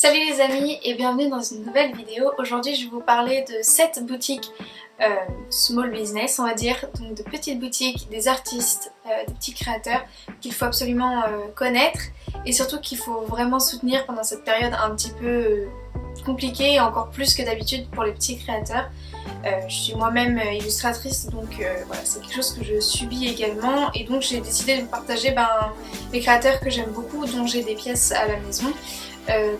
Salut les amis et bienvenue dans une nouvelle vidéo. Aujourd'hui je vais vous parler de 7 boutiques small business on va dire, donc de petites boutiques, des artistes, des petits créateurs qu'il faut absolument connaître et surtout qu'il faut vraiment soutenir pendant cette période un petit peu compliquée et encore plus que d'habitude pour les petits créateurs. Je suis moi-même illustratrice donc voilà, c'est quelque chose que je subis également et donc j'ai décidé de vous partager les créateurs que j'aime beaucoup dont j'ai des pièces à la maison.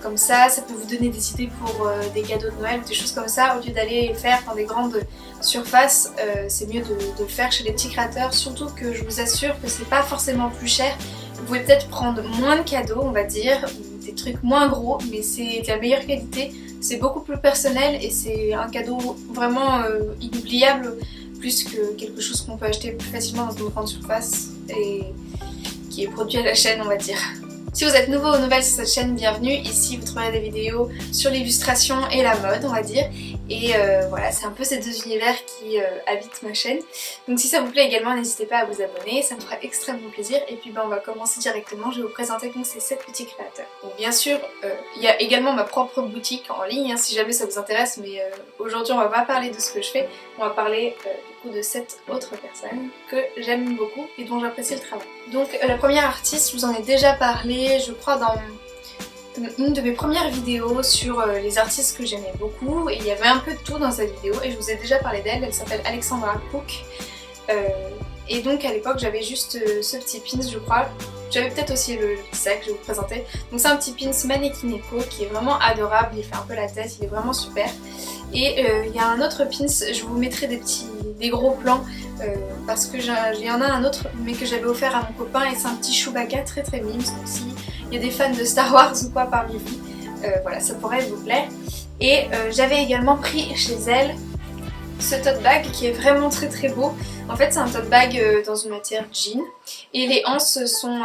Comme ça peut vous donner des idées pour des cadeaux de Noël ou des choses comme ça. Au lieu d'aller faire dans des grandes surfaces, c'est mieux de le faire chez les petits créateurs. Surtout que je vous assure que c'est pas forcément plus cher. Vous pouvez peut-être prendre moins de cadeaux, on va dire, ou des trucs moins gros, mais c'est de la meilleure qualité. C'est beaucoup plus personnel et c'est un cadeau vraiment inoubliable, plus que quelque chose qu'on peut acheter plus facilement dans une grande surface et qui est produit à la chaîne, on va dire. Si vous êtes nouveau ou nouvelle sur cette chaîne, bienvenue. Ici vous trouverez des vidéos sur l'illustration et la mode on va dire. Et voilà, c'est un peu ces deux univers qui habitent ma chaîne. Donc si ça vous plaît également, n'hésitez pas à vous abonner, ça me fera extrêmement plaisir. Et puis on va commencer directement, je vais vous présenter donc ces 7 petits créateurs. Donc bien sûr, il y a également ma propre boutique en ligne, hein, si jamais ça vous intéresse. Mais aujourd'hui on va pas parler de ce que je fais, on va parler du coup de 7 autres personnes que j'aime beaucoup et dont j'apprécie le travail. Donc la première artiste, je vous en ai déjà parlé, je crois dans une de mes premières vidéos sur les artistes que j'aimais beaucoup et il y avait un peu de tout dans cette vidéo et je vous ai déjà parlé d'elle, elle s'appelle Alexandra Cook et donc à l'époque j'avais juste ce petit pins je crois, j'avais peut-être aussi le petit sac que je vais vous présenter. Donc c'est un petit pins Mannequin Eco qui est vraiment adorable, il fait un peu la tête, il est vraiment super. Et il y a un autre pins, je vous mettrai des gros plans parce que il y en a un autre mais que j'avais offert à mon copain et c'est un petit Chewbacca très mime, donc si il y a des fans de Star Wars ou quoi parmi vous, voilà, ça pourrait vous plaire. Et j'avais également pris chez elle ce tote bag qui est vraiment très beau. En fait c'est un tote bag dans une matière jean et les anses sont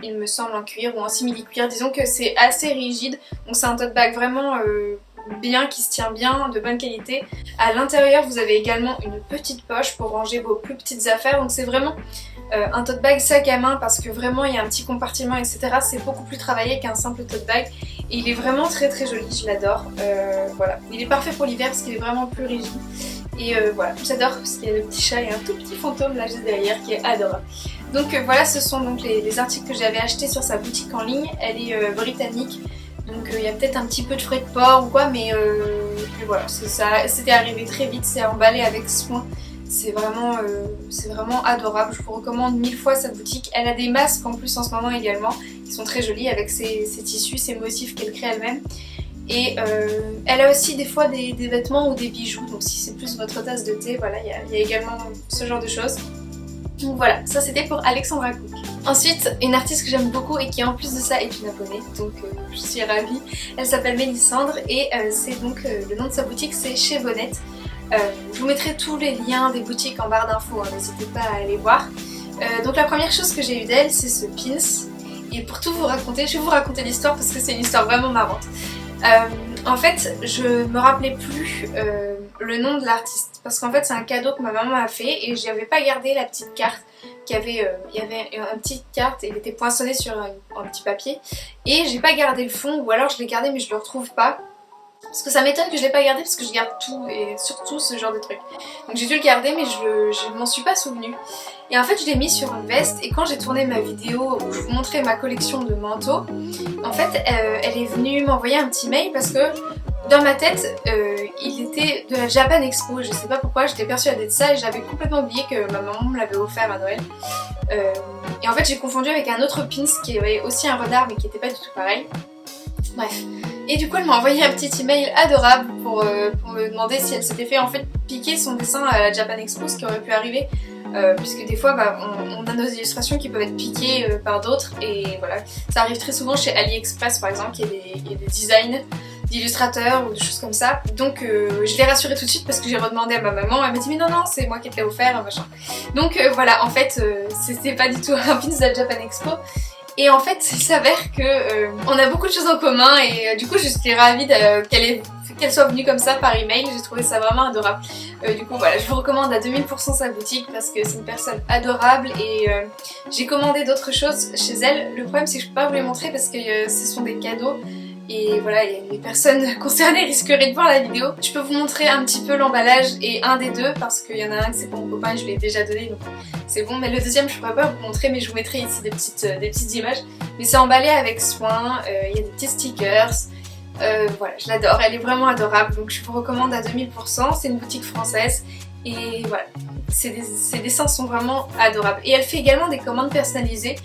il me semble en cuir ou en simili-cuir, disons que c'est assez rigide, donc c'est un tote bag vraiment bien, qui se tient bien, de bonne qualité. À l'intérieur vous avez également une petite poche pour ranger vos plus petites affaires, donc c'est vraiment un tote bag sac à main parce que vraiment il y a un petit compartiment etc. C'est beaucoup plus travaillé qu'un simple tote bag et il est vraiment très joli, je l'adore. Voilà, il est parfait pour l'hiver parce qu'il est vraiment plus rigide et voilà, j'adore parce qu'il y a le petit chat et un tout petit fantôme là juste derrière qui est adorable. Donc voilà, ce sont donc les articles que j'avais achetés sur sa boutique en ligne. Elle est britannique. Donc il y a peut-être un petit peu de frais de port ou quoi, mais voilà, c'était arrivé très vite, c'est emballé avec soin. C'est vraiment adorable, je vous recommande 1000 fois sa boutique. Elle a des masques en plus en ce moment également, qui sont très jolis avec ses tissus, ses motifs qu'elle crée elle-même. Et elle a aussi des fois des vêtements ou des bijoux, donc si c'est plus votre tasse de thé, voilà, il y a également ce genre de choses. Donc voilà, ça c'était pour Alexandra Cook. Ensuite, une artiste que j'aime beaucoup et qui en plus de ça est une abonnée, donc je suis ravie. Elle s'appelle Mélissandre et c'est donc le nom de sa boutique, c'est Chez Bonnette. Je vous mettrai tous les liens des boutiques en barre d'infos, hein, n'hésitez pas à aller voir. Donc la première chose que j'ai eu d'elle, c'est ce pins. Et pour tout vous raconter, je vais vous raconter l'histoire parce que c'est une histoire vraiment marrante. En fait, je me rappelais plus le nom de l'artiste parce qu'en fait c'est un cadeau que ma maman m'a fait et j'avais pas gardé la petite carte il y avait une petite carte et il était poinçonné sur un petit papier et j'ai pas gardé le fond ou alors je l'ai gardé mais je le retrouve pas parce que ça m'étonne que je l'ai pas gardé parce que je garde tout et surtout ce genre de trucs. Donc j'ai dû le garder mais je m'en suis pas souvenue. Et en fait je l'ai mis sur une veste et quand j'ai tourné ma vidéo où je vous montrais ma collection de manteaux, en fait elle est venue m'envoyer un petit mail parce que dans ma tête il était de la Japan Expo, je sais pas pourquoi, j'étais persuadée de ça et j'avais complètement oublié que ma maman me l'avait offert à Noël. Et en fait j'ai confondu avec un autre pins qui avait aussi un renard mais qui était pas du tout pareil. Bref. Et du coup elle m'a envoyé un petit email adorable pour me demander si elle s'était fait en fait piquer son dessin à la Japan Expo, ce qui aurait pu arriver puisque des fois on a nos illustrations qui peuvent être piquées par d'autres et voilà, ça arrive très souvent chez AliExpress par exemple, il y a des designs d'illustrateurs ou des choses comme ça. Donc je l'ai rassurée tout de suite parce que j'ai redemandé à ma maman, elle m'a dit mais non c'est moi qui te l'ai offert machin. Donc voilà, en fait c'était pas du tout un pins de la Japan Expo. Et en fait, il s'avère que on a beaucoup de choses en commun et du coup, je suis ravie qu'elle soit venue comme ça par email. J'ai trouvé ça vraiment adorable. Du coup, voilà, je vous recommande à 2000% sa boutique parce que c'est une personne adorable et j'ai commandé d'autres choses chez elle. Le problème, c'est que je peux pas vous les montrer parce que ce sont des cadeaux et voilà, les personnes concernées risqueraient de voir la vidéo. Je peux vous montrer un petit peu l'emballage et un des deux parce qu'il y en a un que c'est pour mon copain et je lui ai déjà donné donc c'est bon, mais le deuxième je pourrais pas vous montrer, mais je vous mettrai ici des petites images. Mais c'est emballé avec soin, il y a des petits stickers. Voilà, je l'adore, elle est vraiment adorable, donc je vous recommande à 2000%, c'est une boutique française et voilà, ses dessins sont vraiment adorables. Et elle fait également des commandes personnalisées,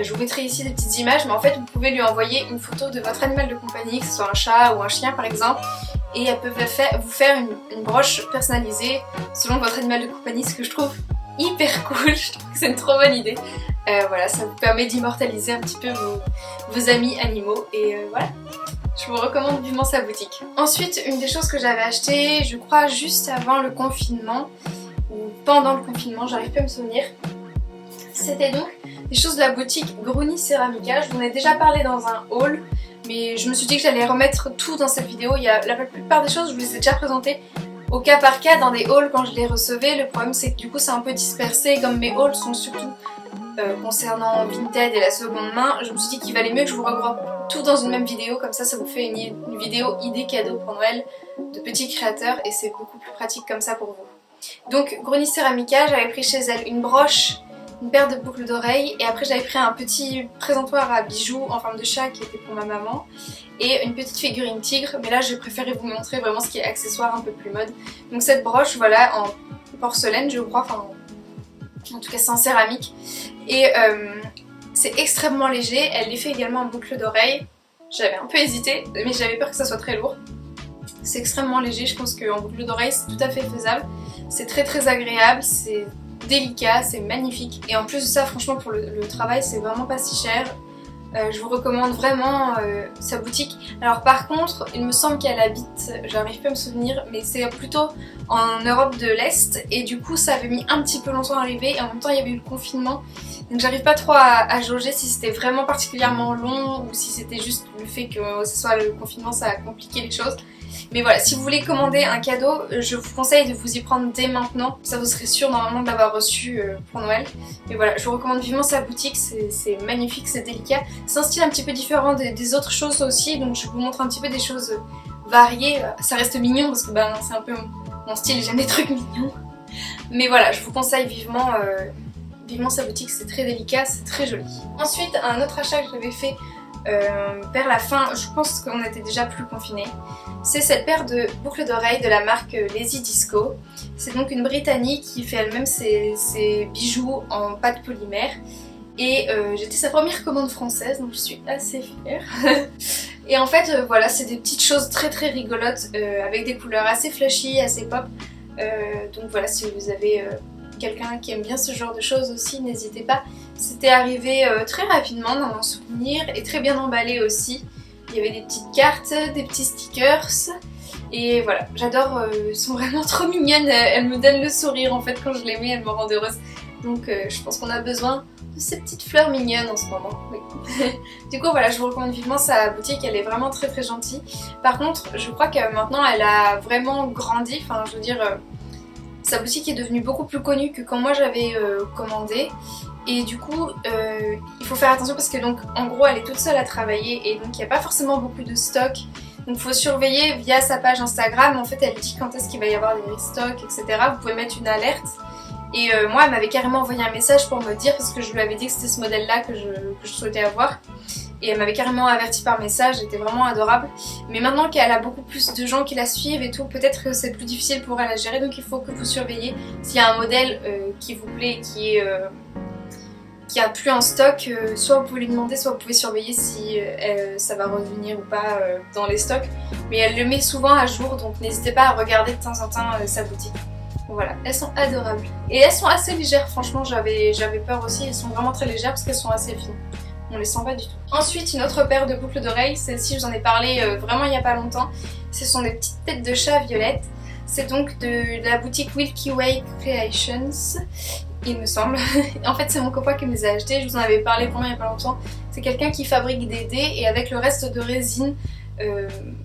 je vous mettrai ici des petites images, mais en fait vous pouvez lui envoyer une photo de votre animal de compagnie, que ce soit un chat ou un chien par exemple, et elle peut vous faire une broche personnalisée selon votre animal de compagnie, ce que je trouve hyper cool, je trouve que c'est une trop bonne idée. Voilà, ça vous permet d'immortaliser un petit peu vos amis animaux et voilà. Je vous recommande vivement sa boutique. Ensuite, une des choses que j'avais acheté, je crois juste avant le confinement, ou pendant le confinement, j'arrive pas à me souvenir, c'était donc des choses de la boutique Gruni Ceramica. Je vous en ai déjà parlé dans un haul, mais je me suis dit que j'allais remettre tout dans cette vidéo. Il y a la plupart des choses, je vous les ai déjà présentées au cas par cas dans des hauls quand je les recevais. Le problème c'est que du coup c'est un peu dispersé, comme mes hauls sont surtout concernant Vinted et la seconde main, je me suis dit qu'il valait mieux que je vous regroupe tout dans une même vidéo, comme ça vous fait une vidéo idée cadeau pour Noël de petits créateurs et c'est beaucoup plus pratique comme ça pour vous. Donc Gruni Ceramica, j'avais pris chez elle une broche, une paire de boucles d'oreilles et après j'avais pris un petit présentoir à bijoux en forme de chat qui était pour ma maman et une petite figurine tigre, mais là j'ai préféré vous montrer vraiment ce qui est accessoire un peu plus mode. Donc cette broche, voilà, en porcelaine je crois, enfin en tout cas c'est en céramique et c'est extrêmement léger. Elle les fait également en boucle d'oreille. J'avais un peu hésité mais j'avais peur que ça soit très lourd. C'est extrêmement léger, je pense qu'en boucle d'oreille c'est tout à fait faisable. C'est très agréable, c'est délicat, c'est magnifique et en plus de ça franchement pour le travail c'est vraiment pas si cher. Je vous recommande vraiment sa boutique. Alors par contre, il me semble qu'elle habite, j'arrive pas à me souvenir, mais c'est plutôt en Europe de l'Est et du coup ça avait mis un petit peu longtemps à arriver et en même temps il y avait eu le confinement. Donc j'arrive pas trop à jauger si c'était vraiment particulièrement long ou si c'était juste le fait que ce soit le confinement ça a compliqué les choses. Mais voilà, si vous voulez commander un cadeau, je vous conseille de vous y prendre dès maintenant. Ça vous serez sûr normalement de l'avoir reçu pour Noël. Mais voilà, je vous recommande vivement sa boutique, c'est magnifique, c'est délicat. C'est un style un petit peu différent des autres choses aussi, donc je vous montre un petit peu des choses variées. Ça reste mignon parce que ben, c'est un peu mon style, j'aime des trucs mignons. Mais voilà, je vous conseille vivement sa boutique, c'est très délicat, c'est très joli. Ensuite, un autre achat que j'avais fait vers la fin, je pense qu'on était déjà plus confinés. C'est cette paire de boucles d'oreilles de la marque Lazy Disco. C'est donc une Britannique qui fait elle-même ses bijoux en pâte polymère. Et j'étais sa première commande française, donc je suis assez fière. Et en fait, voilà, c'est des petites choses très rigolotes avec des couleurs assez flashy, assez pop. Donc voilà, si vous avez quelqu'un qui aime bien ce genre de choses aussi, n'hésitez pas. C'était arrivé très rapidement dans mon souvenir et très bien emballé aussi. Il y avait des petites cartes, des petits stickers et voilà, j'adore, elles sont vraiment trop mignonnes, elles me donnent le sourire en fait quand je les mets, elles me rendent heureuse. Donc je pense qu'on a besoin de ces petites fleurs mignonnes en ce moment, oui. Du coup voilà, je vous recommande vivement sa boutique, elle est vraiment très gentille. Par contre, je crois que maintenant elle a vraiment grandi, enfin je veux dire, sa boutique est devenue beaucoup plus connue que quand moi j'avais commandé. Et du coup, il faut faire attention parce que donc en gros elle est toute seule à travailler et donc il n'y a pas forcément beaucoup de stock. Donc il faut surveiller via sa page Instagram, en fait elle dit quand est-ce qu'il va y avoir des restocks, etc. Vous pouvez mettre une alerte. Et moi elle m'avait carrément envoyé un message pour me dire, parce que je lui avais dit que c'était ce modèle là que je souhaitais avoir. Et elle m'avait carrément averti par message, c'était vraiment adorable. Mais maintenant qu'elle a beaucoup plus de gens qui la suivent et tout, peut-être que c'est plus difficile pour elle à gérer. Donc il faut que vous surveillez s'il y a un modèle qui vous plaît, qui a plus en stock, soit vous pouvez lui demander, soit vous pouvez surveiller si ça va revenir ou pas dans les stocks. Mais elle le met souvent à jour, donc n'hésitez pas à regarder de temps en temps sa boutique. Voilà, elles sont adorables. Et elles sont assez légères, franchement j'avais peur aussi, elles sont vraiment très légères parce qu'elles sont assez fines. On les sent pas du tout. Ensuite, une autre paire de boucles d'oreilles, celle-ci je vous en ai parlé vraiment il n'y a pas longtemps. Ce sont des petites têtes de chat violettes. C'est donc de la boutique Milky Way Creations, il me semble. En fait c'est mon copain qui me les a achetés, je vous en avais parlé pendant il n'y a pas longtemps. C'est quelqu'un qui fabrique des dés et avec le reste de résine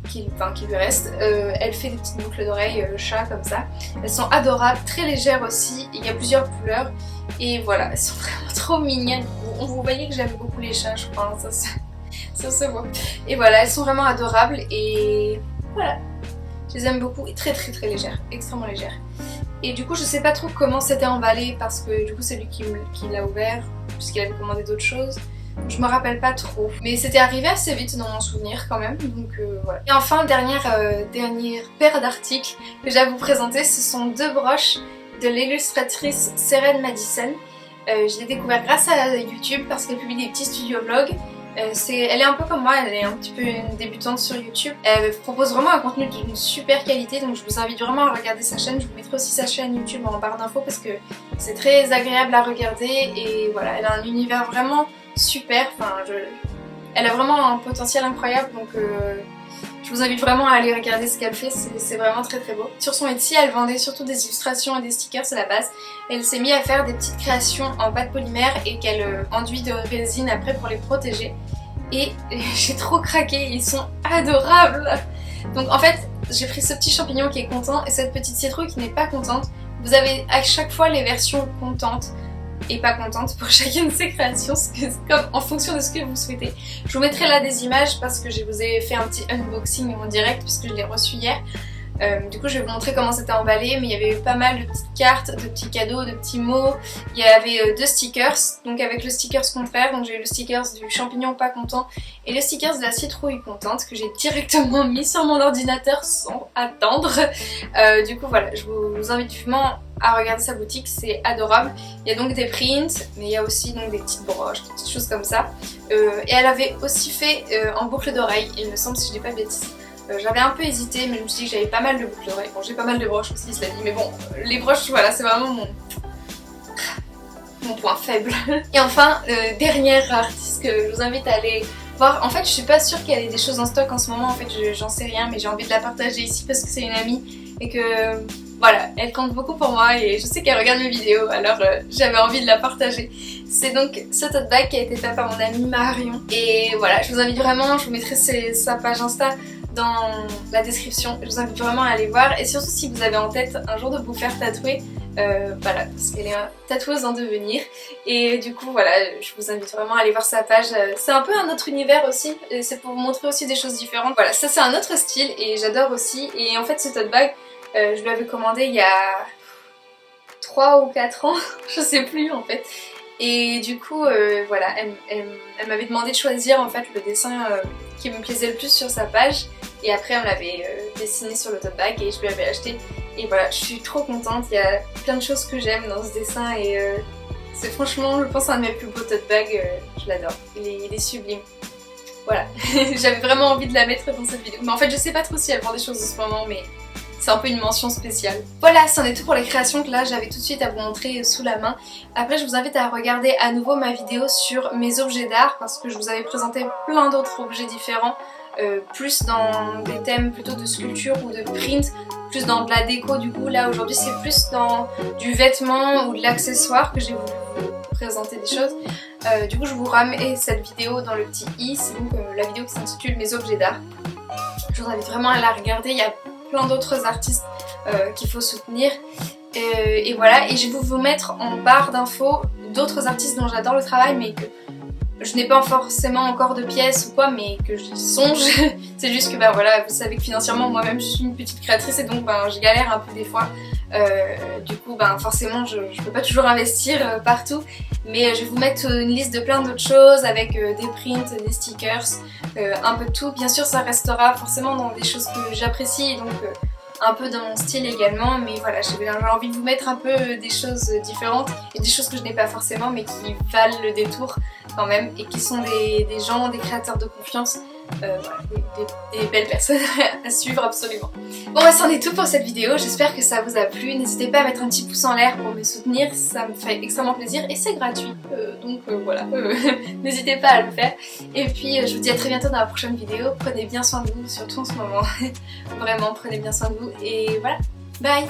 qui lui reste, elle fait des petites boucles d'oreilles chat comme ça. Elles sont adorables, très légères aussi, il y a plusieurs couleurs et voilà, elles sont vraiment trop mignonnes. Vous voyez que j'aime beaucoup les chats je crois, ça se voit. Et voilà, elles sont vraiment adorables et voilà. Je les aime beaucoup et très légères, extrêmement légères. Et du coup je sais pas trop comment c'était emballé parce que du coup c'est lui qui l'a ouvert puisqu'il avait commandé d'autres choses. Je me rappelle pas trop. Mais c'était arrivé assez vite dans mon souvenir quand même, donc voilà. Et enfin, dernière paire d'articles que j'ai à vous présenter, ce sont deux broches de l'illustratrice Seren Madison. Je l'ai découvert grâce à YouTube parce qu'elle publie des petits studio vlogs. Elle est un peu comme moi, elle est un petit peu une débutante sur YouTube. Elle propose vraiment un contenu d'une super qualité, donc je vous invite vraiment à regarder sa chaîne. Je vous mettrai aussi sa chaîne YouTube en barre d'infos parce que c'est très agréable à regarder et voilà, elle a un univers vraiment super. Enfin, elle a vraiment un potentiel incroyable, donc je vous invite vraiment à aller regarder ce qu'elle fait, c'est vraiment très beau. Sur son Etsy, elle vendait surtout des illustrations et des stickers à la base. Elle s'est mise à faire des petites créations en pâte polymère et qu'elle enduit de résine après pour les protéger. Et j'ai trop craqué, ils sont adorables. Donc en fait, j'ai pris ce petit champignon qui est content et cette petite citrouille qui n'est pas contente. Vous avez à chaque fois les versions contentes et pas contente pour chacune de ces créations, comme en fonction de ce que vous souhaitez. Je vous mettrai là des images parce que je vous ai fait un petit unboxing en direct puisque je l'ai reçu hier. Du coup je vais vous montrer comment c'était emballé, mais il y avait pas mal de petites cartes, de petits cadeaux, de petits mots. Il y avait deux stickers, donc avec le stickers contraire, donc j'ai eu le stickers du champignon pas content et le stickers de la citrouille contente que j'ai directement mis sur mon ordinateur sans attendre. Du coup voilà, je vous invite vivement à regarder sa boutique, c'est adorable. Il y a donc des prints, mais il y a aussi donc des petites broches, des petites choses comme ça. Et elle avait aussi fait en boucle d'oreille, il me semble, si je dis pas de bêtises. J'avais un peu hésité, mais je me suis dit que j'avais pas mal de boucles d'oreilles. Bon, j'ai pas mal de broches aussi, cela dit, mais bon, les broches, voilà, c'est vraiment mon point faible. Et enfin, dernière artiste que je vous invite à aller voir. En fait, je suis pas sûre qu'elle ait des choses en stock en ce moment, en fait, j'en sais rien, mais j'ai envie de la partager ici parce que c'est une amie et que voilà, elle compte beaucoup pour moi et je sais qu'elle regarde mes vidéos, alors j'avais envie de la partager. C'est donc ce tote bag qui a été fait par mon amie Marion. Et voilà, je vous invite vraiment, je vous mettrai sa page Insta dans la description. Je vous invite vraiment à aller voir et surtout si vous avez en tête un jour de vous faire tatouer, voilà, parce qu'elle est tatoueuse en devenir. Et du coup voilà, je vous invite vraiment à aller voir sa page. C'est un peu un autre univers aussi, et c'est pour vous montrer aussi des choses différentes. Voilà, ça c'est un autre style et j'adore aussi. Et en fait ce tote bag, je l'avais commandé il y a 3 ou 4 ans, je sais plus en fait. Et du coup, voilà, elle m'avait demandé de choisir en fait le dessin qui me plaisait le plus sur sa page. Et après, elle me l'avait dessiné sur le tote bag et je lui avais acheté. Et voilà, je suis trop contente. Il y a plein de choses que j'aime dans ce dessin et c'est franchement, je pense, un de mes plus beaux tote bags. Je l'adore. Il est sublime. Voilà, j'avais vraiment envie de la mettre dans cette vidéo. Mais en fait, je sais pas trop si elle vend des choses en ce moment, mais c'est un peu une mention spéciale. Voilà, c'en est tout pour les créations que là j'avais tout de suite à vous montrer sous la main. Après je vous invite à regarder à nouveau ma vidéo sur mes objets d'art parce que je vous avais présenté plein d'autres objets différents, plus dans des thèmes plutôt de sculpture ou de print, plus dans de la déco. Du coup là aujourd'hui c'est plus dans du vêtement ou de l'accessoire que j'ai voulu vous présenter des choses. Du coup je vous ramène cette vidéo dans le petit i, c'est donc la vidéo qui s'intitule mes objets d'art. Je vous invite vraiment à la regarder, il y a plein d'autres artistes qu'il faut soutenir et voilà, et je vais vous mettre en barre d'infos d'autres artistes dont j'adore le travail mais que je n'ai pas forcément encore de pièces ou quoi, mais que j'y songe. C'est juste que bah voilà, vous savez que financièrement moi-même je suis une petite créatrice et donc ben je galère un peu des fois. Du coup ben forcément je peux pas toujours investir partout, mais je vais vous mettre une liste de plein d'autres choses avec des prints, des stickers, un peu de tout. Bien sûr ça restera forcément dans des choses que j'apprécie, donc un peu dans mon style également, mais voilà, j'ai envie de vous mettre un peu des choses différentes et des choses que je n'ai pas forcément mais qui valent le détour quand même et qui sont des gens, des créateurs de confiance, voilà, des belles personnes à suivre absolument. Bon bah c'en est tout pour cette vidéo, j'espère que ça vous a plu. N'hésitez pas à mettre un petit pouce en l'air pour me soutenir, ça me fait extrêmement plaisir et c'est gratuit, donc voilà, n'hésitez pas à le faire. Et puis je vous dis à très bientôt dans la prochaine vidéo, prenez bien soin de vous, surtout en ce moment, vraiment prenez bien soin de vous et voilà, bye.